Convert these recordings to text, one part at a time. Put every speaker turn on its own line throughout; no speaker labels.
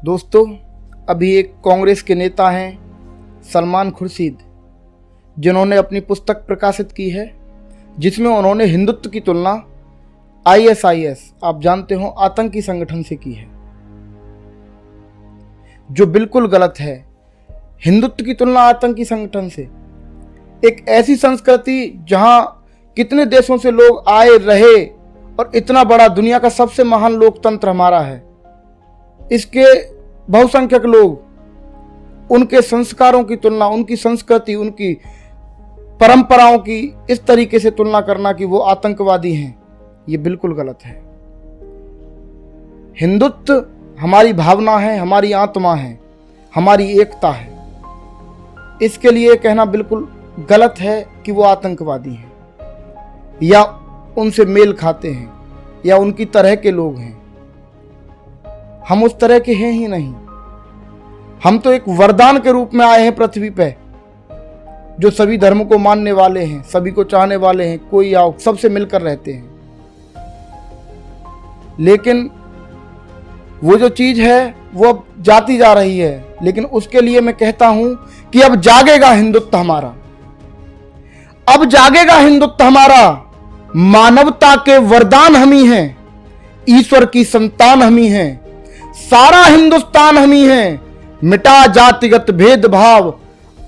दोस्तों, अभी एक कांग्रेस के नेता हैं सलमान खुर्शीद, जिन्होंने अपनी पुस्तक प्रकाशित की है जिसमें उन्होंने हिंदुत्व की तुलना आईएसआईएस, आप जानते हो, आतंकी संगठन से की है, जो बिल्कुल गलत है। हिंदुत्व की तुलना आतंकी संगठन से, एक ऐसी संस्कृति जहां कितने देशों से लोग आए रहे और इतना बड़ा दुनिया का सबसे महान लोकतंत्र हमारा है, इसके बहुसंख्यक लोग, उनके संस्कारों की तुलना, उनकी संस्कृति, उनकी परंपराओं की इस तरीके से तुलना करना कि वो आतंकवादी हैं, ये बिल्कुल गलत है। हिंदुत्व हमारी भावना है, हमारी आत्मा है, हमारी एकता है। इसके लिए कहना बिल्कुल गलत है कि वो आतंकवादी हैं या उनसे मेल खाते हैं या उनकी तरह के लोग हैं। हम उस तरह के हैं ही नहीं। हम तो एक वरदान के रूप में आए हैं पृथ्वी पे, जो सभी धर्मों को मानने वाले हैं, सभी को चाहने वाले हैं, कोई आओ, सबसे मिलकर रहते हैं। लेकिन वो जो चीज है वो अब जाती जा रही है। लेकिन उसके लिए मैं कहता हूं कि अब जागेगा हिंदुत्व हमारा, अब जागेगा हिंदुत्व हमारा। मानवता के वरदान हम ही हैं, ईश्वर की संतान हम ही हैं, सारा हिंदुस्तान हम ही हैं। मिटा जातिगत भेदभाव,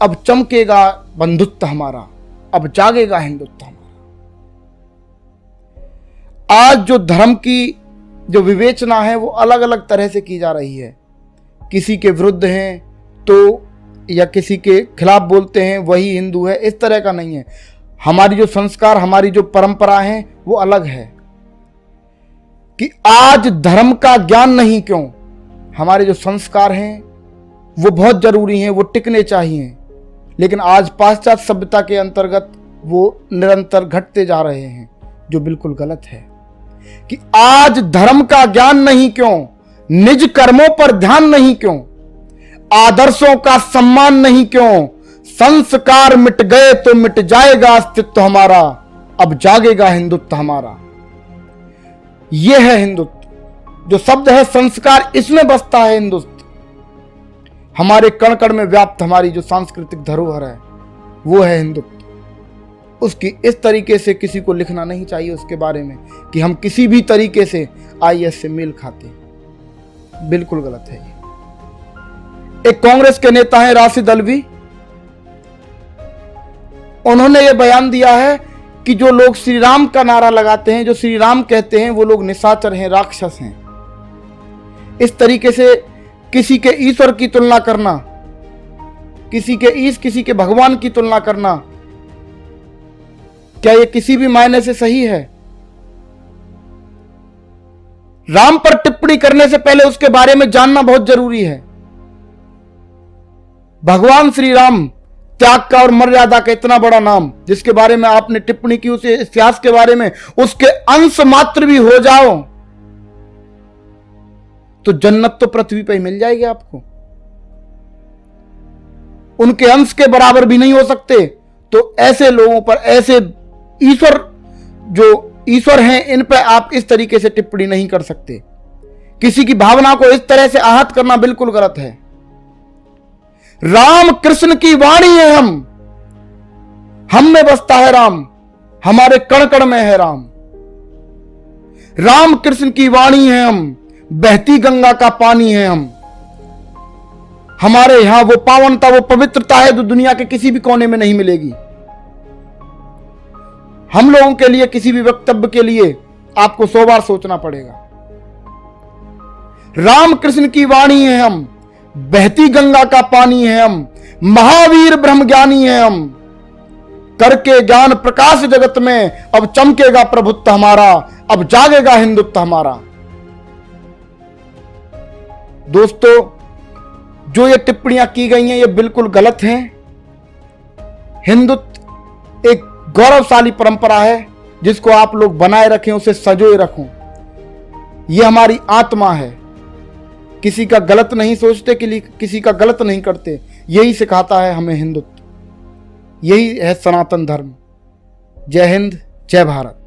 अब चमकेगा बंधुत्व हमारा, अब जागेगा हिंदुत्व हमारा। आज जो धर्म की जो विवेचना है वो अलग अलग तरह से की जा रही है। किसी के विरुद्ध हैं तो या किसी के खिलाफ बोलते हैं वही हिंदू है, इस तरह का नहीं है। हमारी जो संस्कार, हमारी जो परंपरा है वो अलग है। कि आज धर्म का ज्ञान नहीं क्यों, हमारे जो संस्कार हैं वो बहुत जरूरी हैं, वो टिकने चाहिए। लेकिन आज पाश्चात्य सभ्यता के अंतर्गत वो निरंतर घटते जा रहे हैं, जो बिल्कुल गलत है। कि आज धर्म का ज्ञान नहीं क्यों, निज कर्मों पर ध्यान नहीं क्यों, आदर्शों का सम्मान नहीं क्यों, संस्कार मिट गए तो मिट जाएगा अस्तित्व हमारा, अब जागेगा हिंदुत्व हमारा। यह है हिंदुत्व। जो शब्द है संस्कार, इसमें बसता है हिंदुत्व। हमारे कण कण में व्याप्त हमारी जो सांस्कृतिक धरोहर है वो है हिंदुत्व। उसकी इस तरीके से किसी को लिखना नहीं चाहिए उसके बारे में कि हम किसी भी तरीके से आईएस से मेल खाते हैं, बिल्कुल गलत है ये। एक कांग्रेस के नेता हैं राशिद अल्वी, उन्होंने ये बयान दिया है कि जो लोग श्री राम का नारा लगाते हैं, जो श्री राम कहते हैं, वो लोग निशाचर हैं, राक्षस हैं। इस तरीके से किसी के ईश्वर की तुलना करना, किसी के भगवान की तुलना करना, क्या ये किसी भी मायने से सही है? राम पर टिप्पणी करने से पहले उसके बारे में जानना बहुत जरूरी है। भगवान श्री राम, त्याग का और मर्यादा का इतना बड़ा नाम, जिसके बारे में आपने टिप्पणी की, उसे इतिहास के बारे में उसके अंश मात्र भी हो जाओ तो जन्नत तो पृथ्वी पर ही मिल जाएगी आपको। उनके अंश के बराबर भी नहीं हो सकते तो ऐसे लोगों पर, ऐसे ईश्वर जो ईश्वर हैं, इन पर आप इस तरीके से टिप्पणी नहीं कर सकते। किसी की भावना को इस तरह से आहत करना बिल्कुल गलत है। राम कृष्ण की वाणी है, हम में बसता है राम, हमारे कण कण में है राम। राम कृष्ण की वाणी है हम, बहती गंगा का पानी है हम। हमारे यहां वो पावनता, वो पवित्रता है जो दुनिया के किसी भी कोने में नहीं मिलेगी। हम लोगों के लिए किसी भी वक्तव्य के लिए आपको 100 बार सोचना पड़ेगा। राम कृष्ण की वाणी है हम, बहती गंगा का पानी है हम, महावीर ब्रह्म ज्ञानी है हम। करके ज्ञान प्रकाश जगत में, अब चमकेगा प्रभुत्व हमारा, अब जागेगा हिंदुत्व हमारा। दोस्तों, जो ये टिप्पणियां की गई हैं ये बिल्कुल गलत हैं। हिंदुत्व एक गौरवशाली परंपरा है जिसको आप लोग बनाए रखें, उसे सजोए रखो। ये हमारी आत्मा है। किसी का गलत नहीं सोचते, किसी का गलत नहीं करते। यही सिखाता है हमें हिंदुत्व, यही है सनातन धर्म। जय हिंद, जय भारत।